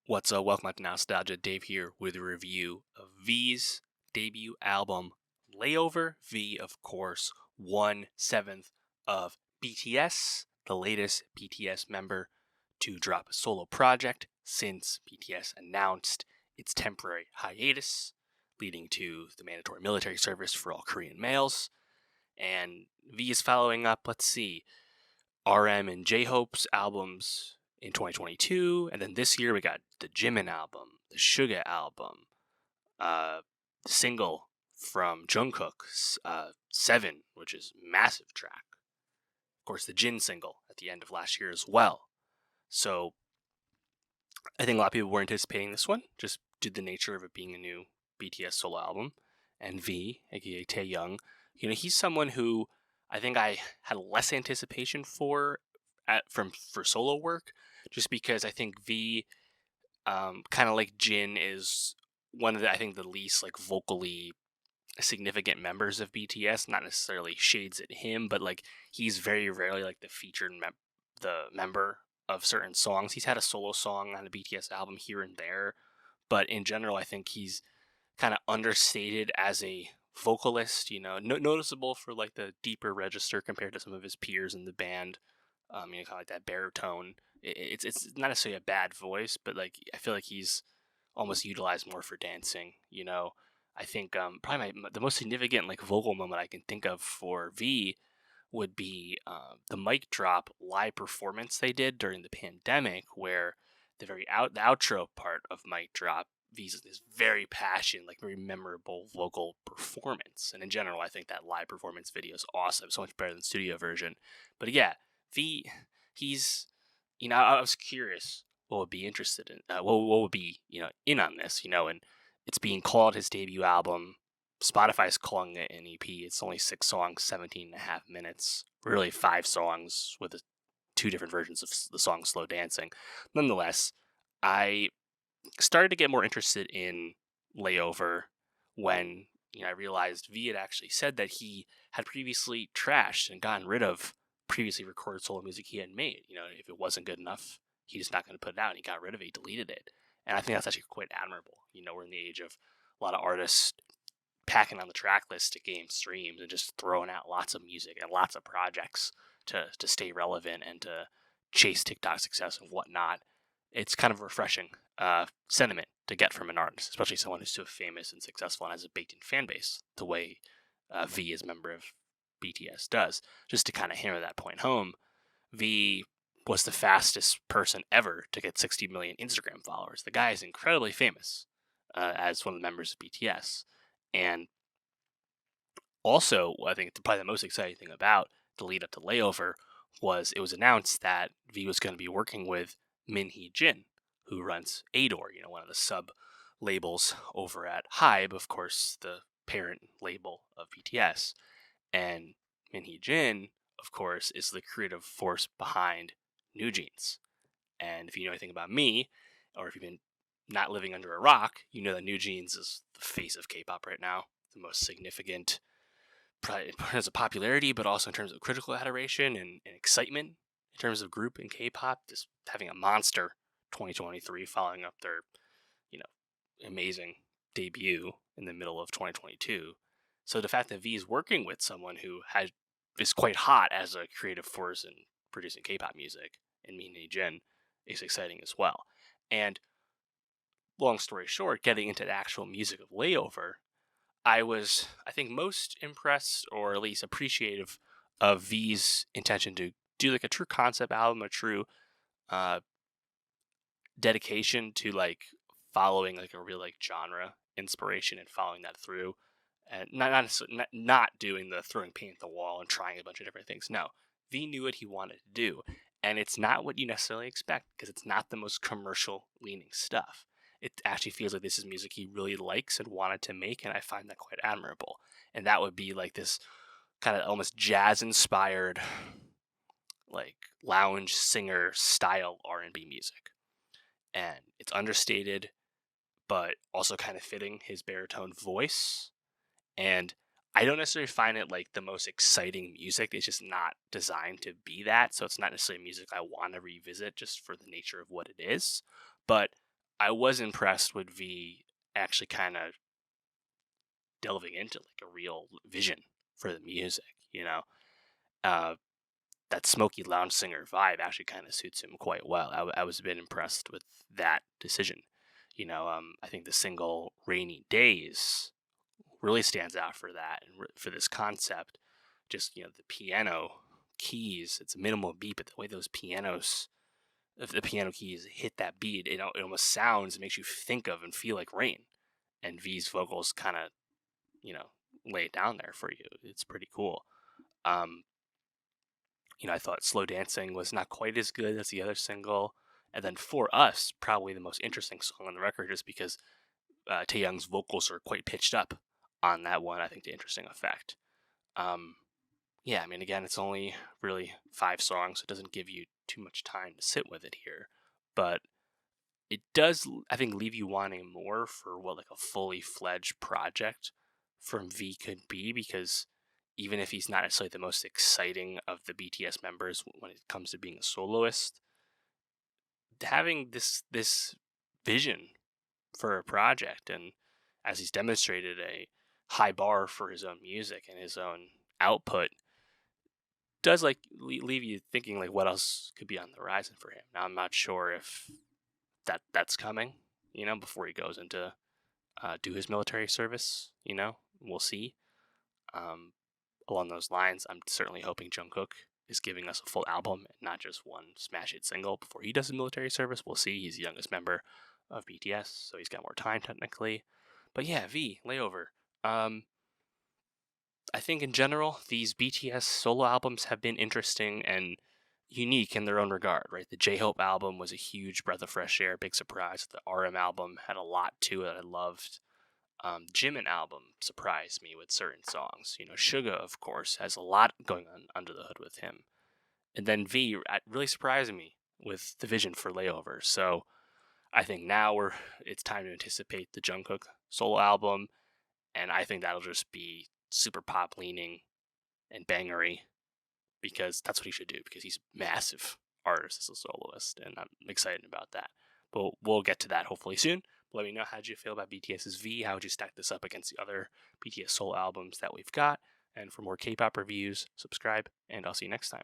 What's up? Welcome back to Nowstalgia. Dave here with a review of V's debut album, Layover. V, of course, 1/7 of BTS, the latest BTS member to drop a solo project since BTS announced its temporary hiatus, leading to the mandatory military service for all Korean males. And V is following up, let's see, RM and J-Hope's albums in 2022, and then this year we got the Jimin album, the Suga album, the single from Jungkook's Seven, which is a massive track. Of course, the Jin single at the end of last year as well. So I think a lot of people were anticipating this one, just due to the nature of it being a new BTS solo album. And V, aka Taehyung, he's someone who I think I had less anticipation for for solo work, just because I think V, kind of like Jin, is one of the least like vocally significant members of BTS. Not necessarily shades at him, but like he's very rarely like the featured the member of certain songs. He's had a solo song on a BTS album here and there, but in general, I think he's kind of understated as a vocalist. Noticeable for like the deeper register compared to some of his peers in the band. Kind of like that baritone. It's not necessarily a bad voice, but like I feel like he's almost utilized more for dancing. I think probably the most significant like vocal moment I can think of for V would be the mic drop live performance they did during the pandemic, where the outro part of mic drop, V's this very passionate, like very memorable vocal performance. And in general, I think that live performance video is awesome, so much better than the studio version. But yeah, V, he's, I was curious what would be interested in, what would be, in on this, and it's being called his debut album. Spotify's calling it an EP. It's only 6 songs, 17 and a half minutes. Really 5 songs with 2 different versions of the song Slow Dancing. Nonetheless, I started to get more interested in Layover when I realized V had actually said that he had previously trashed and gotten rid of previously recorded solo music he had made. If it wasn't good enough, he's just not going to put it out, and he got rid of it, he deleted it. And I think that's actually quite admirable. We're in the age of a lot of artists packing on the track list to gain streams and just throwing out lots of music and lots of projects to stay relevant and to chase TikTok success and whatnot. It's kind of refreshing sentiment to get from an artist, especially someone who's so famous and successful and has a baked-in fan base the way V, as a member of BTS, does. Just to kind of hammer that point home, V was the fastest person ever to get 60 million Instagram followers. The guy is incredibly famous as one of the members of BTS. And also, I think probably the most exciting thing about the lead up to Layover was it was announced that V was going to be working with Min Hee Jin, who runs Adore, one of the sub labels over at Hybe, of course, the parent label of BTS. And Min Hee Jin, of course, is the creative force behind New Jeans. And if you know anything about me, or if you've been not living under a rock, you know that New Jeans is the face of K-pop right now, the most significant, probably in terms of popularity, but also in terms of critical adoration and excitement in terms of group in K-pop, just having a monster 2023 following up their, amazing debut in the middle of 2022. So the fact that V is working with someone who is quite hot as a creative force in producing K-pop music, and Min Hee Jin, is exciting as well. And long story short, getting into the actual music of Layover, I was, I think, most impressed or at least appreciative of V's intention to do like a true concept album, a true dedication to like following like a real like genre inspiration and following that through, and not doing the throwing paint at the wall and trying a bunch of different things. No, V knew what he wanted to do, and it's not what you necessarily expect because it's not the most commercial leaning stuff. It actually feels like this is music he really likes and wanted to make, and I find that quite admirable. And that would be like this kind of almost jazz inspired, like lounge singer style R&B music, and it's understated, but also kind of fitting his baritone voice. And I don't necessarily find it like the most exciting music. It's just not designed to be that. So it's not necessarily music I want to revisit just for the nature of what it is. But I was impressed with V actually kind of delving into like a real vision for the music. Uh, that smoky lounge singer vibe actually kind of suits him quite well. I was a bit impressed with that decision. I think the single "Rainy Days" really stands out for that and for this concept. Just the piano keys, it's a minimal beat, but the way those pianos, if the piano keys hit that beat, it almost sounds, it makes you think of and feel like rain. And V's vocals kind of, you know, lay it down there for you. It's pretty cool. Um, I thought Slow Dancing was not quite as good as the other single. And then For Us, probably the most interesting song on the record, just because Taeyoung's vocals are quite pitched up on that one, I think, to interesting effect. Um, yeah, I mean, again, it's only really 5 songs, so it doesn't give you too much time to sit with it here. But it does, I think, leave you wanting more for what like a fully fledged project from V could be, because even if he's not necessarily the most exciting of the BTS members when it comes to being a soloist, having this vision for a project, and as he's demonstrated a high bar for his own music and his own output, does like leave you thinking like what else could be on the horizon for him. Now I'm not sure if that's coming, before he goes into do his military service. We'll see. Um, Along those lines, I'm certainly hoping Jungkook is giving us a full album and not just one smash hit single before he does his military service. We'll see. He's the youngest member of BTS, so he's got more time technically. But yeah, V Layover. Um, I think in general, these BTS solo albums have been interesting and unique in their own regard, right? The J-Hope album was a huge breath of fresh air, big surprise. The RM album had a lot to it I loved. Jimin album surprised me with certain songs. Suga, of course, has a lot going on under the hood with him. And then V really surprised me with the vision for Layover. So I think now it's time to anticipate the Jungkook solo album, and I think that'll just be super pop leaning and bangery, because that's what he should do, because he's a massive artist as a soloist, and I'm excited about that. But we'll get to that hopefully soon. Let me know, how did you feel about BTS's V? How would you stack this up against the other BTS solo albums that we've got? And for more K-pop reviews, subscribe, and I'll see you next time.